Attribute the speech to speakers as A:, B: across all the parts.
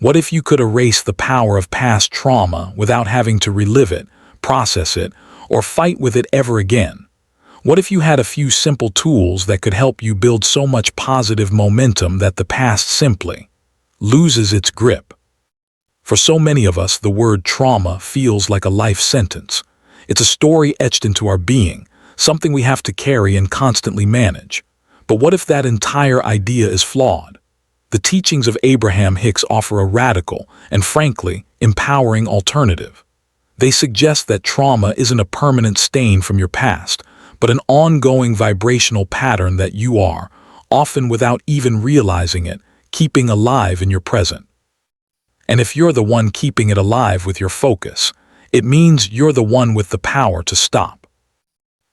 A: What if you could erase the power of past trauma without having to relive it, process it, or fight with it ever again? What if you had a few simple tools that could help you build so much positive momentum that the past simply loses its grip? For so many of us, the word trauma feels like a life sentence. It's a story etched into our being, something we have to carry and constantly manage. But what if that entire idea is flawed? The teachings of Abraham Hicks offer a radical and, frankly, empowering alternative. They suggest that trauma isn't a permanent stain from your past, but an ongoing vibrational pattern that you are, often without even realizing it, keeping alive in your present. And if you're the one keeping it alive with your focus, it means you're the one with the power to stop.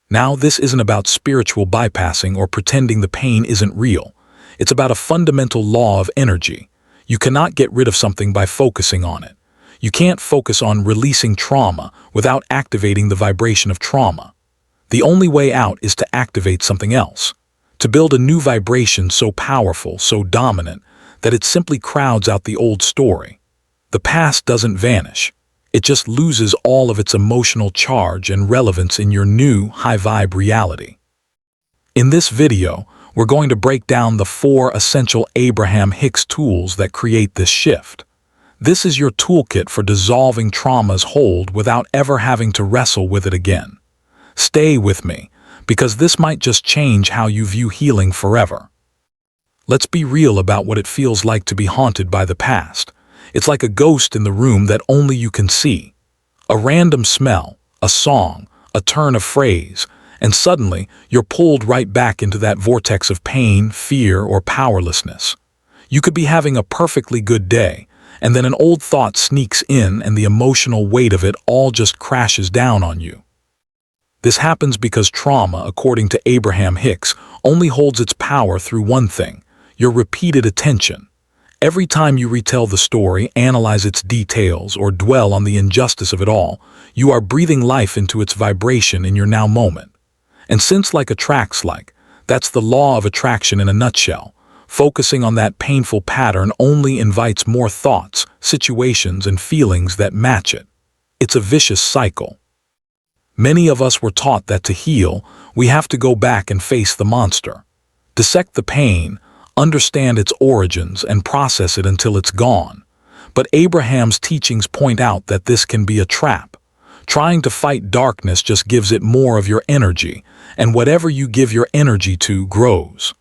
A: Now, this isn't about spiritual bypassing or pretending the pain isn't real. It's about a fundamental law of energy. You cannot get rid of something by focusing on it. You can't focus on releasing trauma without activating the vibration of trauma. The only way out is to activate something else, to build a new vibration so powerful, so dominant, that it simply crowds out the old story. The past doesn't vanish. It just loses all of its emotional charge and relevance in your new, high-vibe reality. In this video, we're going to break down the 4 essential Abraham Hicks tools that create this shift. This is your toolkit for dissolving trauma's hold without ever having to wrestle with it again. Stay with me, because this might just change how you view healing forever. Let's be real about what it feels like to be haunted by the past. It's like a ghost in the room that only you can see. A random smell, a song, a turn of phrase, and suddenly you're pulled right back into that vortex of pain, fear, or powerlessness. You could be having a perfectly good day, and then an old thought sneaks in and the emotional weight of it all just crashes down on you. This happens because trauma, according to Abraham Hicks, only holds its power through one thing: your repeated attention. Every time you retell the story, analyze its details, or dwell on the injustice of it all, you are breathing life into its vibration in your now moment. And since like attracts like, that's the law of attraction in a nutshell. Focusing on that painful pattern only invites more thoughts, situations, and feelings that match it. It's a vicious cycle. Many of us were taught that to heal, we have to go back and face the monster. Dissect the pain, understand its origins, and process it until it's gone. But Abraham's teachings point out that this can be a trap. Trying to fight darkness just gives it more of your energy, and whatever you give your energy to grows.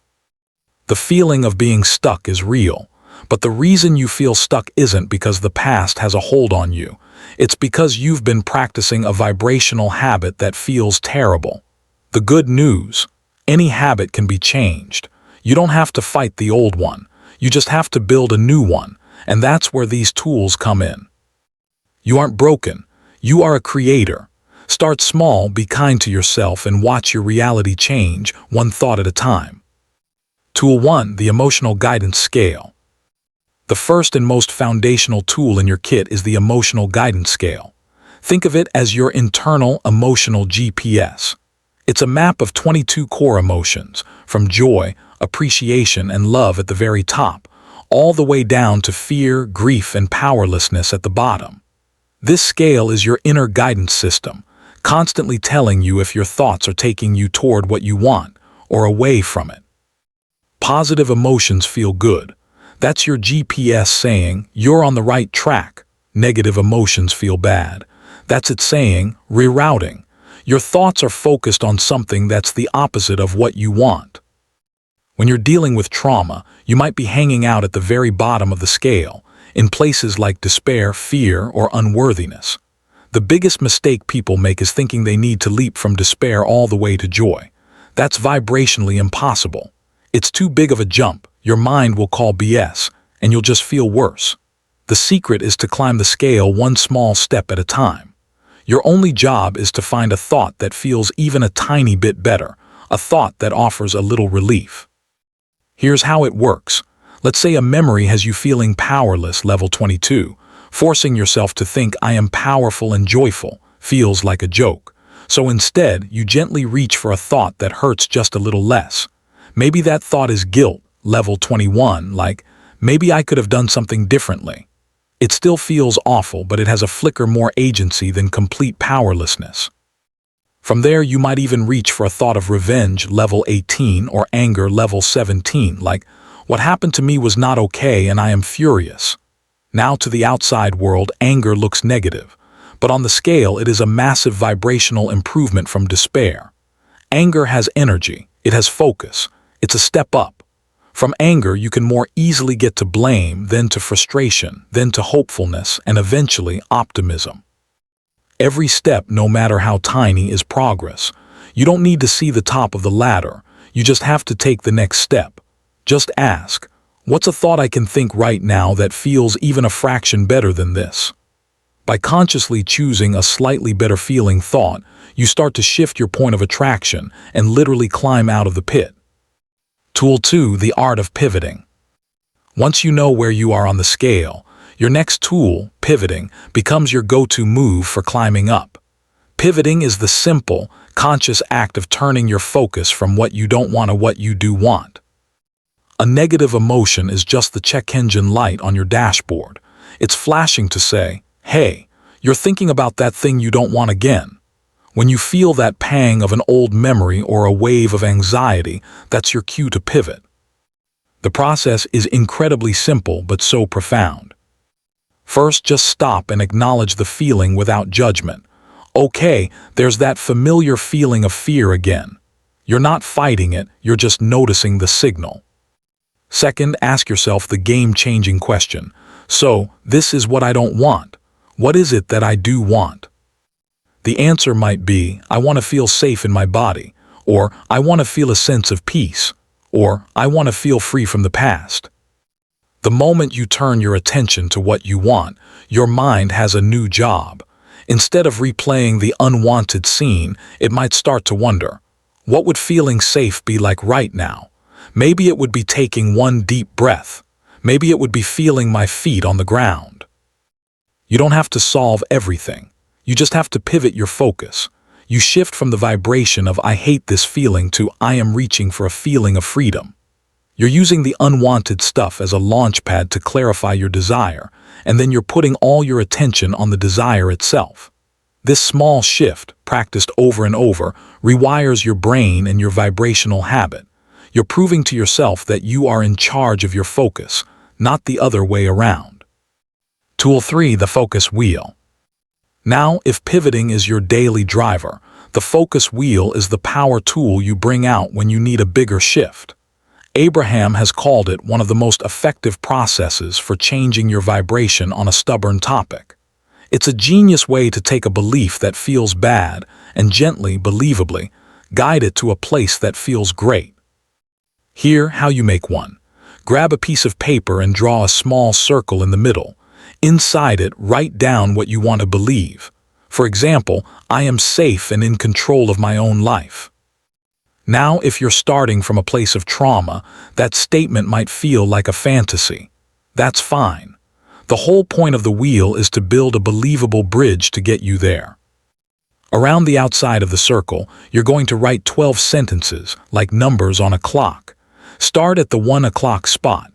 A: The feeling of being stuck is real, but the reason you feel stuck isn't because the past has a hold on you. It's because you've been practicing a vibrational habit that feels terrible. The good news: any habit can be changed. You don't have to fight the old one. You just have to build a new one, and that's where these tools come in. You aren't broken. You are a creator. Start small, be kind to yourself, and watch your reality change, one thought at a time. Tool 1: the Emotional Guidance Scale. The first and most foundational tool in your kit is the Emotional Guidance Scale. Think of it as your internal emotional GPS. It's a map of 22 core emotions, from joy, appreciation, and love at the very top, all the way down to fear, grief, and powerlessness at the bottom. This scale is your inner guidance system, constantly telling you if your thoughts are taking you toward what you want or away from it. Positive emotions feel good. That's your GPS saying you're on the right track. Negative emotions feel bad. That's it saying rerouting. Your thoughts are focused on something that's the opposite of what you want. When you're dealing with trauma, you might be hanging out at the very bottom of the scale, in places like despair, fear, or unworthiness. The biggest mistake people make is thinking they need to leap from despair all the way to joy. That's vibrationally impossible. It's too big of a jump. Your mind will call BS, and you'll just feel worse. The secret is to climb the scale one small step at a time. Your only job is to find a thought that feels even a tiny bit better, a thought that offers a little relief. Here's how it works. Let's say a memory has you feeling powerless, level 22. Forcing yourself to think "I am powerful and joyful" feels like a joke. So instead, you gently reach for a thought that hurts just a little less. Maybe that thought is guilt, level 21, like, maybe I could have done something differently. It still feels awful, but it has a flicker more agency than complete powerlessness. From there, you might even reach for a thought of revenge level 18 or anger level 17, like, what happened to me was not okay and I am furious. Now to the outside world, anger looks negative, but on the scale it is a massive vibrational improvement from despair. Anger has energy, it has focus, it's a step up. From anger you can more easily get to blame, then to frustration, then to hopefulness, and eventually optimism. Every step, no matter how tiny, is progress. You don't need to see the top of the ladder, you just have to take the next step. Just ask, what's a thought I can think right now that feels even a fraction better than this? By consciously choosing a slightly better feeling thought, you start to shift your point of attraction and literally climb out of the pit. Tool 2, the art of pivoting. Once you know where you are on the scale, your next tool, pivoting, becomes your go-to move for climbing up. Pivoting is the simple, conscious act of turning your focus from what you don't want to what you do want. A negative emotion is just the check engine light on your dashboard. It's flashing to say, hey, you're thinking about that thing you don't want again. When you feel that pang of an old memory or a wave of anxiety, that's your cue to pivot. The process is incredibly simple but so profound. First, just stop and acknowledge the feeling without judgment. Okay, there's that familiar feeling of fear again. You're not fighting it, you're just noticing the signal. Second, ask yourself the game-changing question. So, this is what I don't want. What is it that I do want? The answer might be, I want to feel safe in my body, or I want to feel a sense of peace, or I want to feel free from the past. The moment you turn your attention to what you want, your mind has a new job. Instead of replaying the unwanted scene, it might start to wonder, what would feeling safe be like right now? Maybe it would be taking one deep breath. Maybe it would be feeling my feet on the ground. You don't have to solve everything. You just have to pivot your focus. You shift from the vibration of I hate this feeling to I am reaching for a feeling of freedom. You're using the unwanted stuff as a launch pad to clarify your desire, and then you're putting all your attention on the desire itself. This small shift, practiced over and over, rewires your brain and your vibrational habit. You're proving to yourself that you are in charge of your focus, not the other way around. Tool 3, the focus wheel. Now, if pivoting is your daily driver, the focus wheel is the power tool you bring out when you need a bigger shift. Abraham has called it one of the most effective processes for changing your vibration on a stubborn topic. It's a genius way to take a belief that feels bad and gently, believably, guide it to a place that feels great. Here, how you make one. Grab a piece of paper and draw a small circle in the middle. Inside it, write down what you want to believe. For example, I am safe and in control of my own life. Now, if you're starting from a place of trauma, that statement might feel like a fantasy. That's fine. The whole point of the wheel is to build a believable bridge to get you there. Around the outside of the circle, you're going to write 12 sentences, like numbers on a clock. Start at the 1 o'clock spot.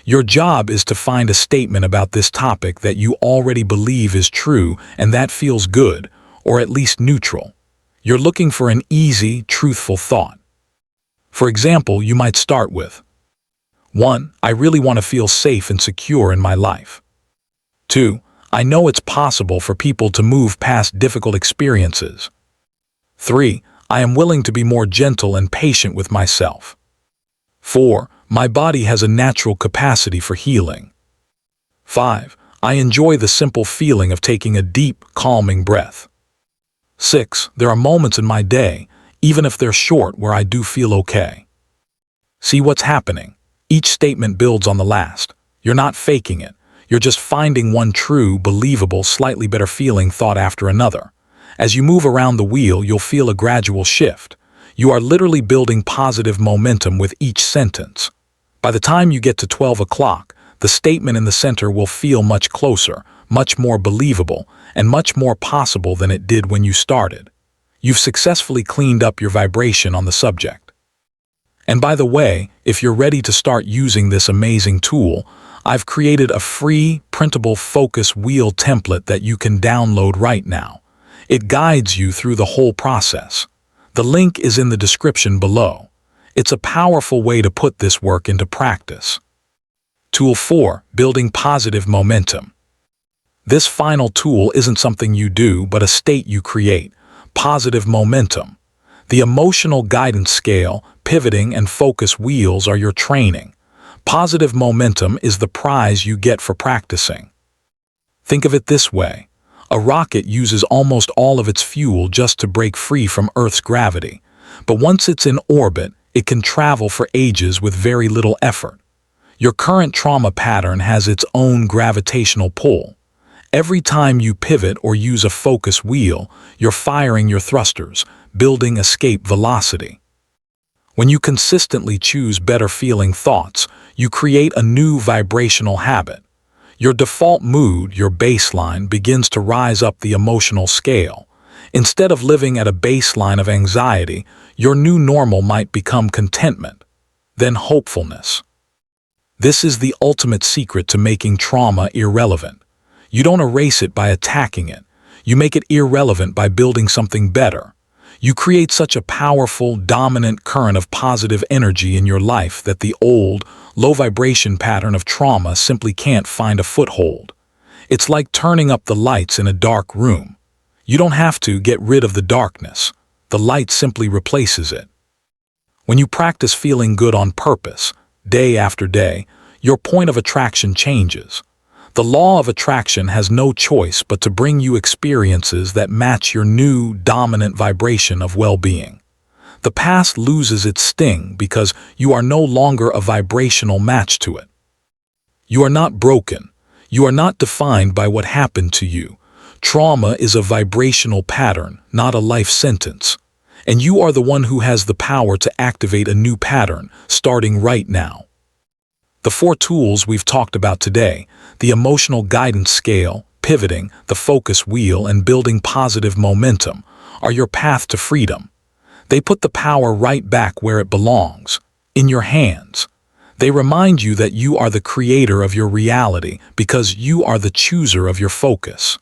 A: Your job is to find a statement about this topic that you already believe is true and that feels good, or at least neutral. You're looking for an easy, truthful thought. For example, you might start with 1. I really want to feel safe and secure in my life. 2. I know it's possible for people to move past difficult experiences. 3. I am willing to be more gentle and patient with myself. 4. My body has a natural capacity for healing. 5. I enjoy the simple feeling of taking a deep, calming breath. 6. There are moments in my day, even if they're short, where I do feel okay. See what's happening? Each statement builds on the last. You're not faking it. You're just finding one true, believable, slightly better feeling thought after another. As you move around the wheel, you'll feel a gradual shift. You are literally building positive momentum with each sentence. By the time you get to 12 o'clock, the statement in the center will feel much closer, much more believable, and much more possible than it did when you started. You've successfully cleaned up your vibration on the subject. And by the way, if you're ready to start using this amazing tool, I've created a free, printable focus wheel template that you can download right now. It guides you through the whole process. The link is in the description below. It's a powerful way to put this work into practice. Tool 4. Building positive momentum. This final tool isn't something you do, but a state you create. Positive momentum. The emotional guidance scale, pivoting, and focus wheels are your training. Positive momentum is the prize you get for practicing. Think of it this way. A rocket uses almost all of its fuel just to break free from Earth's gravity. But once it's in orbit, it can travel for ages with very little effort. Your current trauma pattern has its own gravitational pull. Every time you pivot or use a focus wheel, you're firing your thrusters, building escape velocity. When you consistently choose better-feeling thoughts, you create a new vibrational habit. Your default mood, your baseline, begins to rise up the emotional scale. Instead of living at a baseline of anxiety, your new normal might become contentment, then hopefulness. This is the ultimate secret to making trauma irrelevant. You don't erase it by attacking it. You make it irrelevant by building something better. You create such a powerful, dominant current of positive energy in your life that the old, low-vibration pattern of trauma simply can't find a foothold. It's like turning up the lights in a dark room. You don't have to get rid of the darkness. The light simply replaces it. When you practice feeling good on purpose, day after day, your point of attraction changes. The law of attraction has no choice but to bring you experiences that match your new, dominant vibration of well-being. The past loses its sting because you are no longer a vibrational match to it. You are not broken. You are not defined by what happened to you. Trauma is a vibrational pattern, not a life sentence. And you are the one who has the power to activate a new pattern, starting right now. The 4 tools we've talked about today, the emotional guidance scale, pivoting, the focus wheel, and building positive momentum, are your path to freedom. They put the power right back where it belongs, in your hands. They remind you that you are the creator of your reality because you are the chooser of your focus.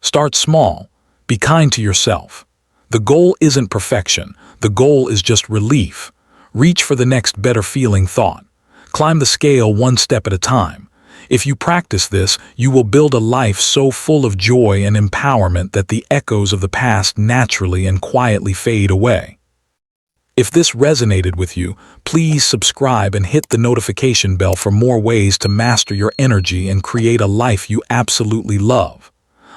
A: Start small. Be kind to yourself. The goal isn't perfection. The goal is just relief. Reach for the next better feeling thought. Climb the scale one step at a time. If you practice this, you will build a life so full of joy and empowerment that the echoes of the past naturally and quietly fade away. If this resonated with you, please subscribe and hit the notification bell for more ways to master your energy and create a life you absolutely love.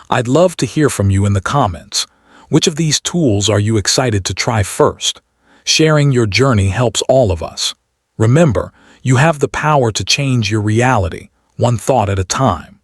A: I'd love to hear from you in the comments. Which of these tools are you excited to try first? Sharing your journey helps all of us. Remember, you have the power to change your reality, one thought at a time.